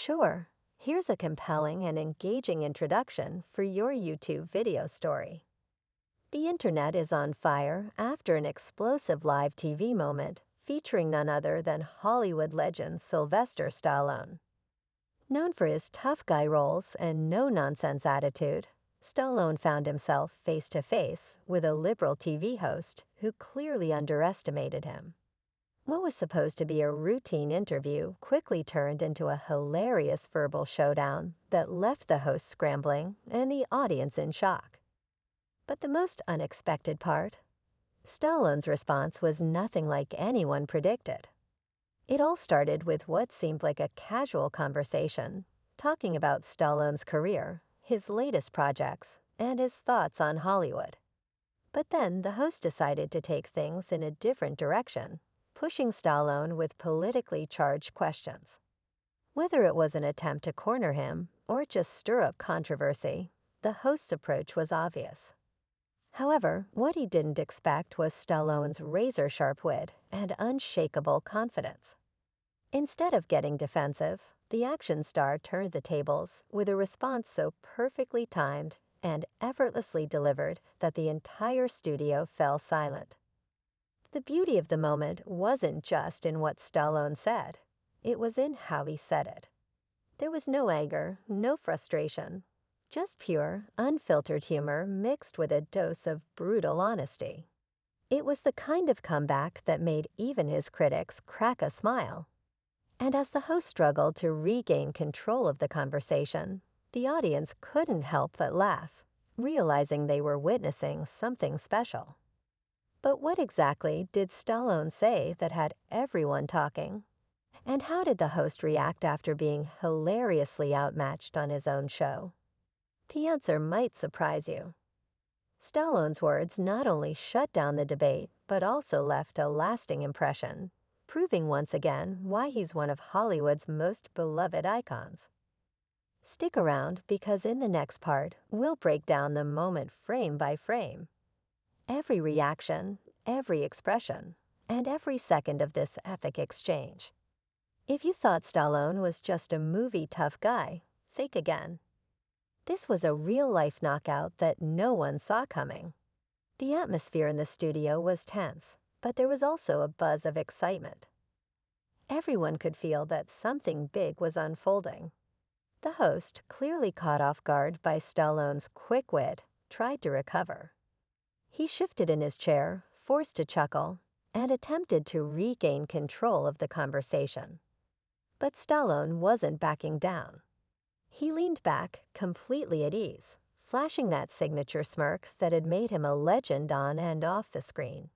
Sure, here's a compelling and engaging introduction for your YouTube video story. The internet is on fire after an explosive live TV moment featuring none other than Hollywood legend Sylvester Stallone. Known for his tough guy roles and no-nonsense attitude, Stallone found himself face-to-face with a liberal TV host who clearly underestimated him. What was supposed to be a routine interview quickly turned into a hilarious verbal showdown that left the host scrambling and the audience in shock. But the most unexpected part? Stallone's response was nothing like anyone predicted. It all started with what seemed like a casual conversation, talking about Stallone's career, his latest projects, and his thoughts on Hollywood. But then the host decided to take things in a different direction, pushing Stallone with politically charged questions. Whether it was an attempt to corner him or just stir up controversy, the host's approach was obvious. However, what he didn't expect was Stallone's razor-sharp wit and unshakable confidence. Instead of getting defensive, the action star turned the tables with a response so perfectly timed and effortlessly delivered that the entire studio fell silent. The beauty of the moment wasn't just in what Stallone said, it was in how he said it. There was no anger, no frustration, just pure, unfiltered humor mixed with a dose of brutal honesty. It was the kind of comeback that made even his critics crack a smile. And as the host struggled to regain control of the conversation, the audience couldn't help but laugh, realizing they were witnessing something special. But what exactly did Stallone say that had everyone talking? And how did the host react after being hilariously outmatched on his own show? The answer might surprise you. Stallone's words not only shut down the debate, but also left a lasting impression, proving once again why he's one of Hollywood's most beloved icons. Stick around because in the next part, we'll break down the moment frame by frame. Every reaction, every expression, and every second of this epic exchange. If you thought Stallone was just a movie tough guy, think again. This was a real-life knockout that no one saw coming. The atmosphere in the studio was tense, but there was also a buzz of excitement. Everyone could feel that something big was unfolding. The host, clearly caught off guard by Stallone's quick wit, tried to recover. He shifted in his chair, forced to chuckle, and attempted to regain control of the conversation. But Stallone wasn't backing down. He leaned back, completely at ease, flashing that signature smirk that had made him a legend on and off the screen.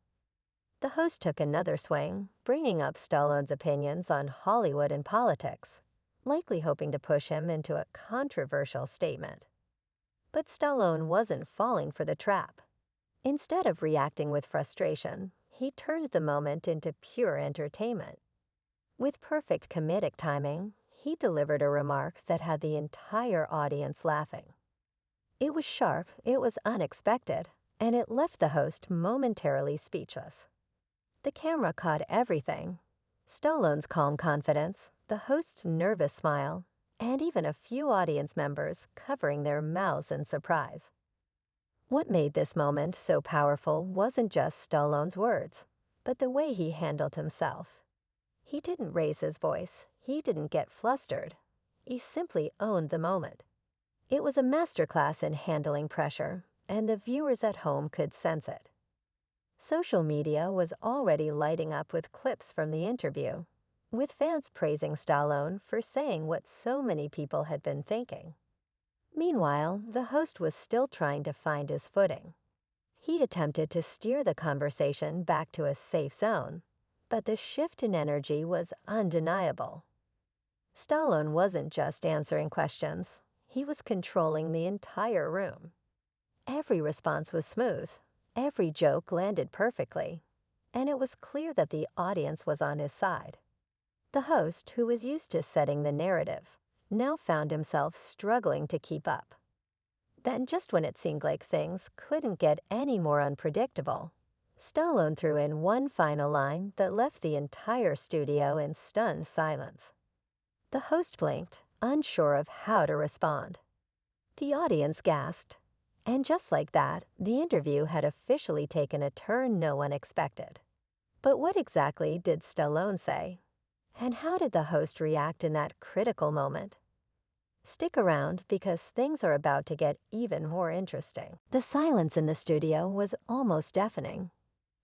The host took another swing, bringing up Stallone's opinions on Hollywood and politics, likely hoping to push him into a controversial statement. But Stallone wasn't falling for the trap. Instead of reacting with frustration, he turned the moment into pure entertainment. With perfect comedic timing, he delivered a remark that had the entire audience laughing. It was sharp, it was unexpected, and it left the host momentarily speechless. The camera caught everything: Stallone's calm confidence, the host's nervous smile, and even a few audience members covering their mouths in surprise. What made this moment so powerful wasn't just Stallone's words, but the way he handled himself. He didn't raise his voice, he didn't get flustered. He simply owned the moment. It was a masterclass in handling pressure, and the viewers at home could sense it. Social media was already lighting up with clips from the interview, with fans praising Stallone for saying what so many people had been thinking. Meanwhile, the host was still trying to find his footing. He attempted to steer the conversation back to a safe zone, but the shift in energy was undeniable. Stallone wasn't just answering questions, he was controlling the entire room. Every response was smooth, every joke landed perfectly, and it was clear that the audience was on his side. The host, who was used to setting the narrative, now found himself struggling to keep up. Then, just when it seemed like things couldn't get any more unpredictable, Stallone threw in one final line that left the entire studio in stunned silence. The host blinked, unsure of how to respond. The audience gasped. And just like that, the interview had officially taken a turn no one expected. But what exactly did Stallone say? And how did the host react in that critical moment? Stick around because things are about to get even more interesting. The silence in the studio was almost deafening.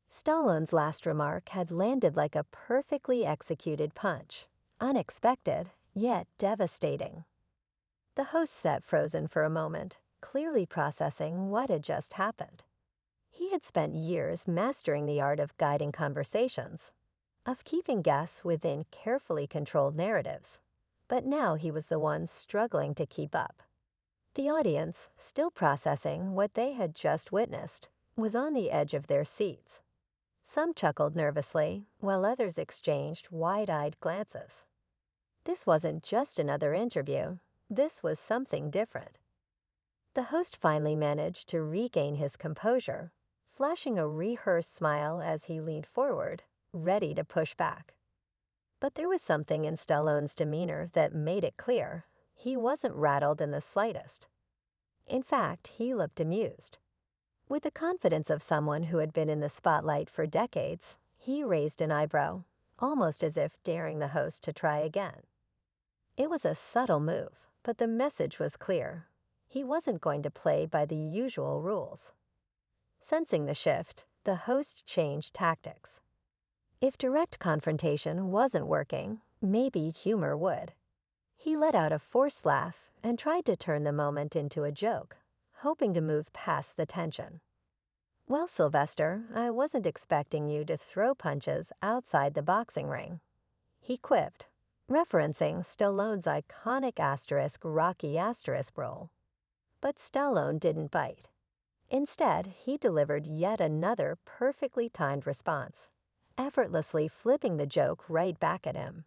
Stallone's last remark had landed like a perfectly executed punch, unexpected, yet devastating. The host sat frozen for a moment, clearly processing what had just happened. He had spent years mastering the art of guiding conversations, of keeping guests within carefully controlled narratives, but now he was the one struggling to keep up. The audience, still processing what they had just witnessed, was on the edge of their seats. Some chuckled nervously, while others exchanged wide-eyed glances. This wasn't just another interview. This was something different. The host finally managed to regain his composure, flashing a rehearsed smile as he leaned forward, ready to push back. But there was something in Stallone's demeanor that made it clear he wasn't rattled in the slightest. In fact, he looked amused. With the confidence of someone who had been in the spotlight for decades, he raised an eyebrow, almost as if daring the host to try again. It was a subtle move, but the message was clear. He wasn't going to play by the usual rules. Sensing the shift, the host changed tactics. If direct confrontation wasn't working, maybe humor would. He let out a forced laugh and tried to turn the moment into a joke, hoping to move past the tension. "Well, Sylvester, I wasn't expecting you to throw punches outside the boxing ring," he quipped, referencing Stallone's iconic Rocky role. But Stallone didn't bite. Instead, he delivered yet another perfectly timed response, effortlessly flipping the joke right back at him.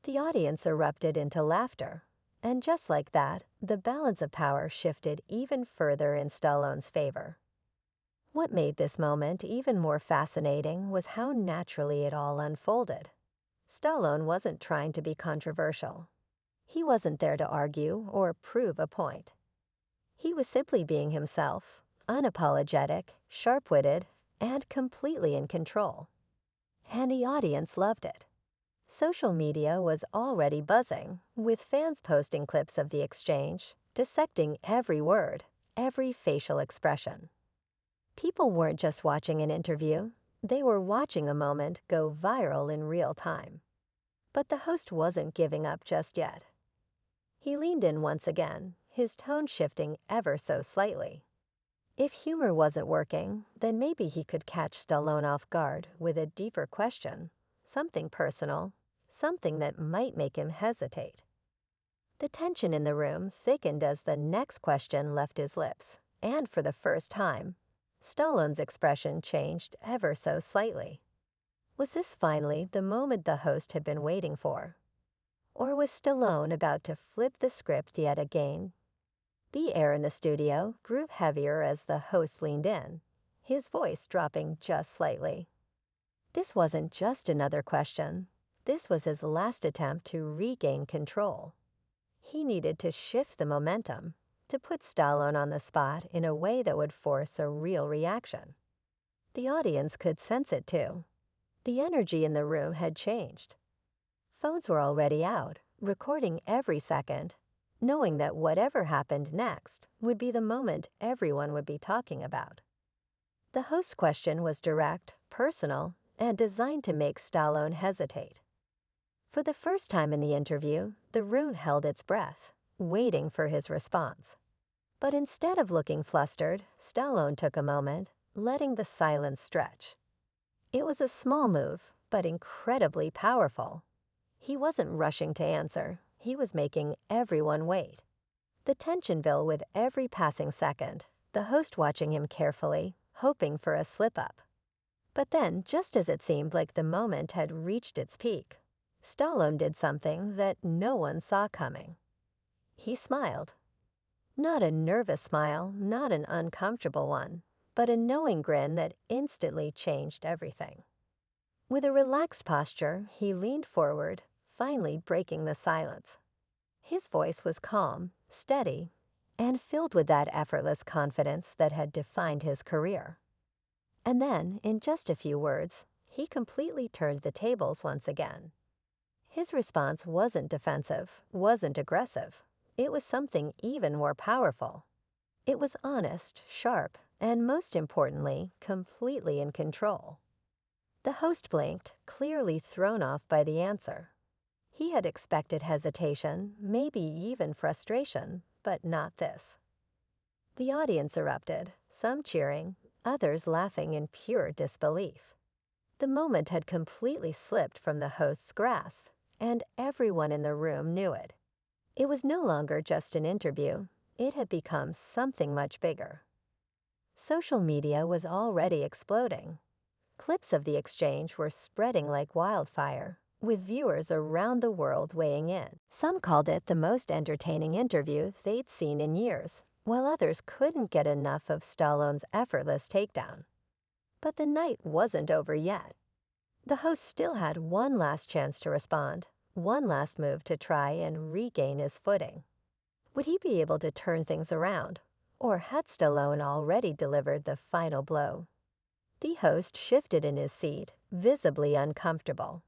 The audience erupted into laughter, and just like that, the balance of power shifted even further in Stallone's favor. What made this moment even more fascinating was how naturally it all unfolded. Stallone wasn't trying to be controversial. He wasn't there to argue or prove a point. He was simply being himself, unapologetic, sharp-witted, and completely in control. And the audience loved it. Social media was already buzzing, with fans posting clips of the exchange, dissecting every word, every facial expression. People weren't just watching an interview, they were watching a moment go viral in real time. But the host wasn't giving up just yet. He leaned in once again, his tone shifting ever so slightly. If humor wasn't working, then maybe he could catch Stallone off guard with a deeper question, something personal, something that might make him hesitate. The tension in the room thickened as the next question left his lips, and for the first time, Stallone's expression changed ever so slightly. Was this finally the moment the host had been waiting for? Or was Stallone about to flip the script yet again? The air in the studio grew heavier as the host leaned in, his voice dropping just slightly. This wasn't just another question. This was his last attempt to regain control. He needed to shift the momentum, to put Stallone on the spot in a way that would force a real reaction. The audience could sense it too. The energy in the room had changed. Phones were already out, recording every second, knowing that whatever happened next would be the moment everyone would be talking about. The host's question was direct, personal, and designed to make Stallone hesitate. For the first time in the interview, the room held its breath, waiting for his response. But instead of looking flustered, Stallone took a moment, letting the silence stretch. It was a small move, but incredibly powerful. He wasn't rushing to answer. He was making everyone wait. The tension built with every passing second, the host watching him carefully, hoping for a slip-up. But then, just as it seemed like the moment had reached its peak, Stallone did something that no one saw coming. He smiled. Not a nervous smile, not an uncomfortable one, but a knowing grin that instantly changed everything. With a relaxed posture, he leaned forward, finally breaking the silence. His voice was calm, steady, and filled with that effortless confidence that had defined his career. And then, in just a few words, he completely turned the tables once again. His response wasn't defensive, wasn't aggressive. It was something even more powerful. It was honest, sharp, and most importantly, completely in control. The host blinked, clearly thrown off by the answer. He had expected hesitation, maybe even frustration, but not this. The audience erupted, some cheering, others laughing in pure disbelief. The moment had completely slipped from the host's grasp, and everyone in the room knew it. It was no longer just an interview. It had become something much bigger. Social media was already exploding. Clips of the exchange were spreading like wildfire, with viewers around the world weighing in. Some called it the most entertaining interview they'd seen in years, while others couldn't get enough of Stallone's effortless takedown. But the night wasn't over yet. The host still had one last chance to respond, one last move to try and regain his footing. Would he be able to turn things around, or had Stallone already delivered the final blow? The host shifted in his seat, visibly uncomfortable.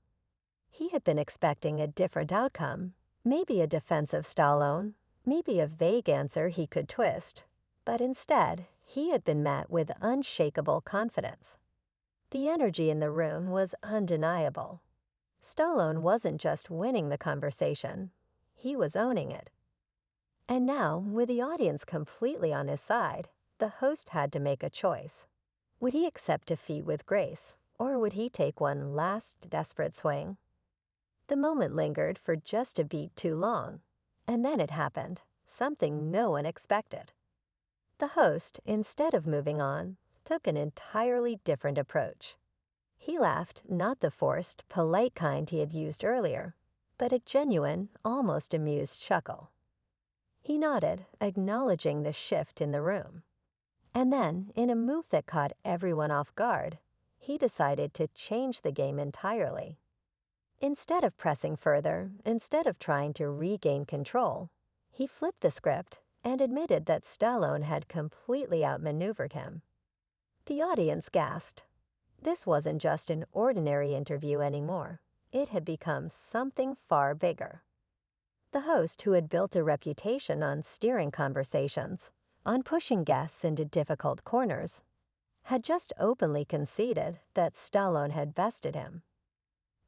He had been expecting a different outcome, maybe a defensive Stallone, maybe a vague answer he could twist, but instead, he had been met with unshakable confidence. The energy in the room was undeniable. Stallone wasn't just winning the conversation, he was owning it. And now, with the audience completely on his side, the host had to make a choice. Would he accept defeat with grace, or would he take one last desperate swing? The moment lingered for just a beat too long, and then it happened, something no one expected. The host, instead of moving on, took an entirely different approach. He laughed, not the forced, polite kind he had used earlier, but a genuine, almost amused chuckle. He nodded, acknowledging the shift in the room. And then, in a move that caught everyone off guard, he decided to change the game entirely. Instead of pressing further, instead of trying to regain control, he flipped the script and admitted that Stallone had completely outmaneuvered him. The audience gasped. This wasn't just an ordinary interview anymore. It had become something far bigger. The host, who had built a reputation on steering conversations, on pushing guests into difficult corners, had just openly conceded that Stallone had bested him.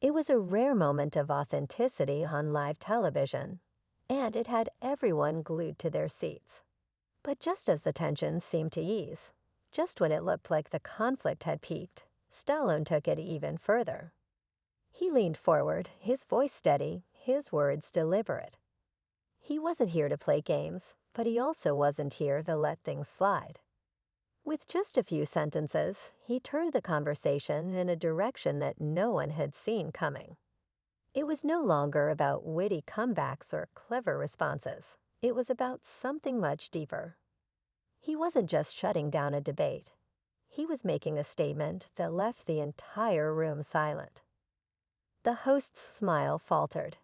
It was a rare moment of authenticity on live television, and it had everyone glued to their seats. But just as the tension seemed to ease, just when it looked like the conflict had peaked, Stallone took it even further. He leaned forward, his voice steady, his words deliberate. He wasn't here to play games, but he also wasn't here to let things slide. With just a few sentences, he turned the conversation in a direction that no one had seen coming. It was no longer about witty comebacks or clever responses. It was about something much deeper. He wasn't just shutting down a debate. He was making a statement that left the entire room silent. The host's smile faltered.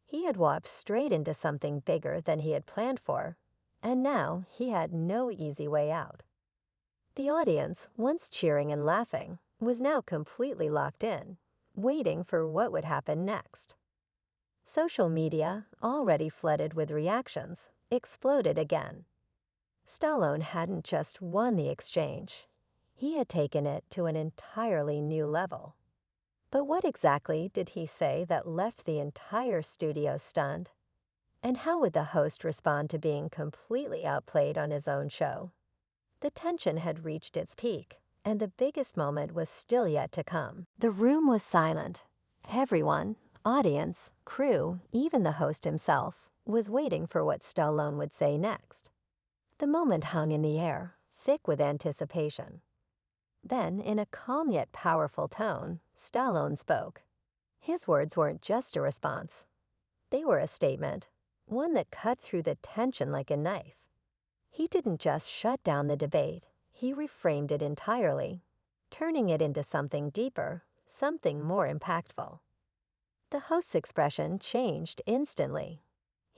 He had walked straight into something bigger than he had planned for, and now he had no easy way out. The audience, once cheering and laughing, was now completely locked in, waiting for what would happen next. Social media, already flooded with reactions, exploded again. Stallone hadn't just won the exchange. He had taken it to an entirely new level. But what exactly did he say that left the entire studio stunned? And how would the host respond to being completely outplayed on his own show? The tension had reached its peak, and the biggest moment was still yet to come. The room was silent. Everyone, audience, crew, even the host himself, was waiting for what Stallone would say next. The moment hung in the air, thick with anticipation. Then, in a calm yet powerful tone, Stallone spoke. His words weren't just a response. They were a statement, one that cut through the tension like a knife. He didn't just shut down the debate, he reframed it entirely, turning it into something deeper, something more impactful. The host's expression changed instantly.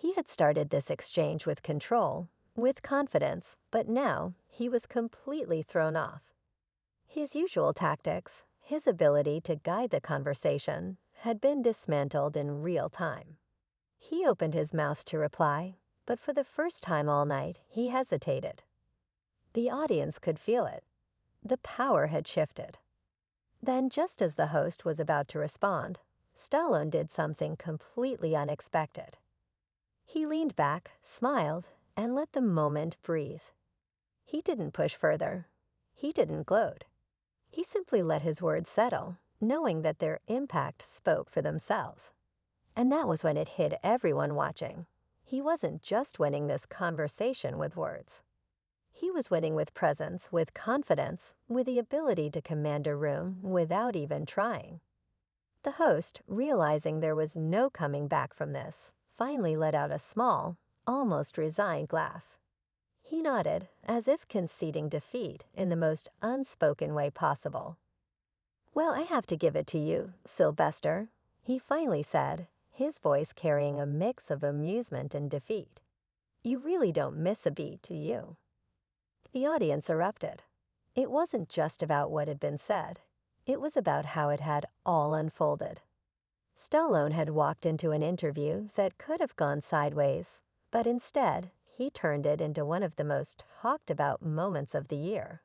He had started this exchange with control, with confidence, but now he was completely thrown off. His usual tactics, his ability to guide the conversation, had been dismantled in real time. He opened his mouth to reply, but for the first time all night, he hesitated. The audience could feel it. The power had shifted. Then, just as the host was about to respond, Stallone did something completely unexpected. He leaned back, smiled, and let the moment breathe. He didn't push further. He didn't gloat. He simply let his words settle, knowing that their impact spoke for themselves. And that was when it hit everyone watching. He wasn't just winning this conversation with words. He was winning with presence, with confidence, with the ability to command a room without even trying. The host, realizing there was no coming back from this, finally let out a small, almost resigned laugh. He nodded, as if conceding defeat in the most unspoken way possible. "Well, I have to give it to you, Sylvester," he finally said, his voice carrying a mix of amusement and defeat. "You really don't miss a beat, do you?" The audience erupted. It wasn't just about what had been said. It was about how it had all unfolded. Stallone had walked into an interview that could have gone sideways, but instead, he turned it into one of the most talked about moments of the year.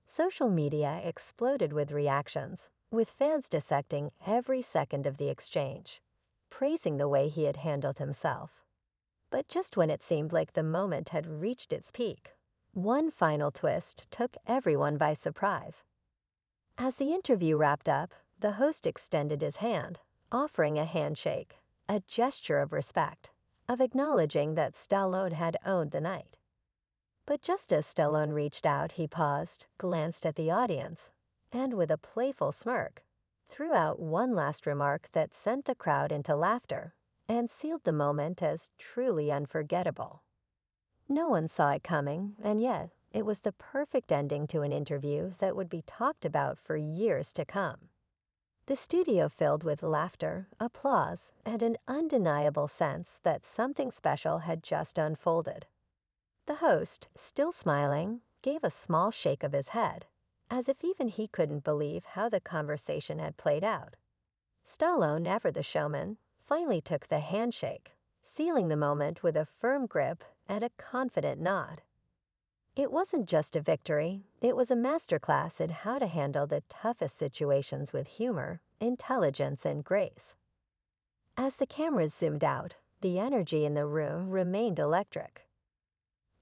Social media exploded with reactions, with fans dissecting every second of the exchange, praising the way he had handled himself. But just when it seemed like the moment had reached its peak, one final twist took everyone by surprise. As the interview wrapped up, the host extended his hand, offering a handshake, a gesture of respect, of acknowledging that Stallone had owned the night. But just as Stallone reached out, he paused, glanced at the audience, and with a playful smirk, threw out one last remark that sent the crowd into laughter and sealed the moment as truly unforgettable. No one saw it coming, and yet it was the perfect ending to an interview that would be talked about for years to come. The studio filled with laughter, applause, and an undeniable sense that something special had just unfolded. The host, still smiling, gave a small shake of his head, as if even he couldn't believe how the conversation had played out. Stallone, ever the showman, finally took the handshake, sealing the moment with a firm grip and a confident nod. It wasn't just a victory, it was a masterclass in how to handle the toughest situations with humor, intelligence, and grace. As the cameras zoomed out, the energy in the room remained electric.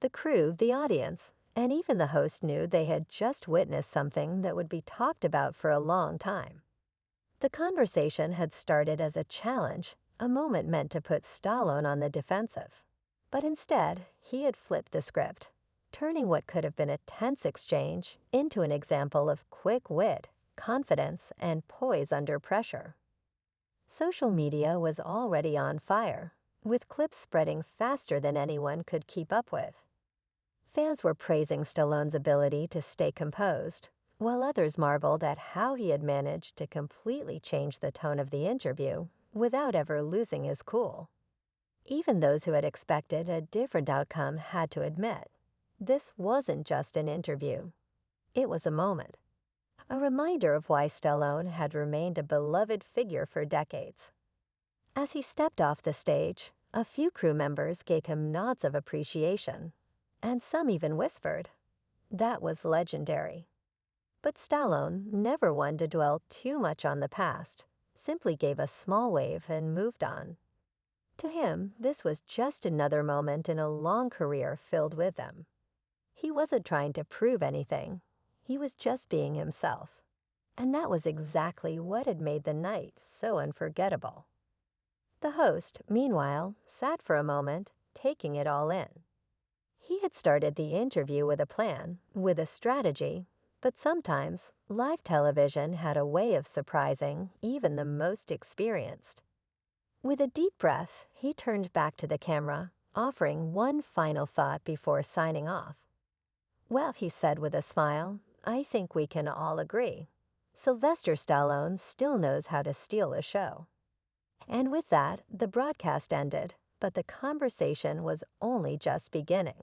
The crew, the audience, and even the host knew they had just witnessed something that would be talked about for a long time. The conversation had started as a challenge, a moment meant to put Stallone on the defensive. But instead, he had flipped the script, turning what could have been a tense exchange into an example of quick wit, confidence, and poise under pressure. Social media was already on fire, with clips spreading faster than anyone could keep up with. Fans were praising Stallone's ability to stay composed, while others marveled at how he had managed to completely change the tone of the interview without ever losing his cool. Even those who had expected a different outcome had to admit, this wasn't just an interview. It was a moment. A reminder of why Stallone had remained a beloved figure for decades. As he stepped off the stage, a few crew members gave him nods of appreciation, and some even whispered, "That was legendary." But Stallone, never one to dwell too much on the past, simply gave a small wave and moved on. To him, this was just another moment in a long career filled with them. He wasn't trying to prove anything. He was just being himself. And that was exactly what had made the night so unforgettable. The host, meanwhile, sat for a moment, taking it all in. He had started the interview with a plan, with a strategy, but sometimes live television had a way of surprising even the most experienced. With a deep breath, he turned back to the camera, offering one final thought before signing off. "Well," he said with a smile, "I think we can all agree. Sylvester Stallone still knows how to steal a show." And with that, the broadcast ended, but the conversation was only just beginning.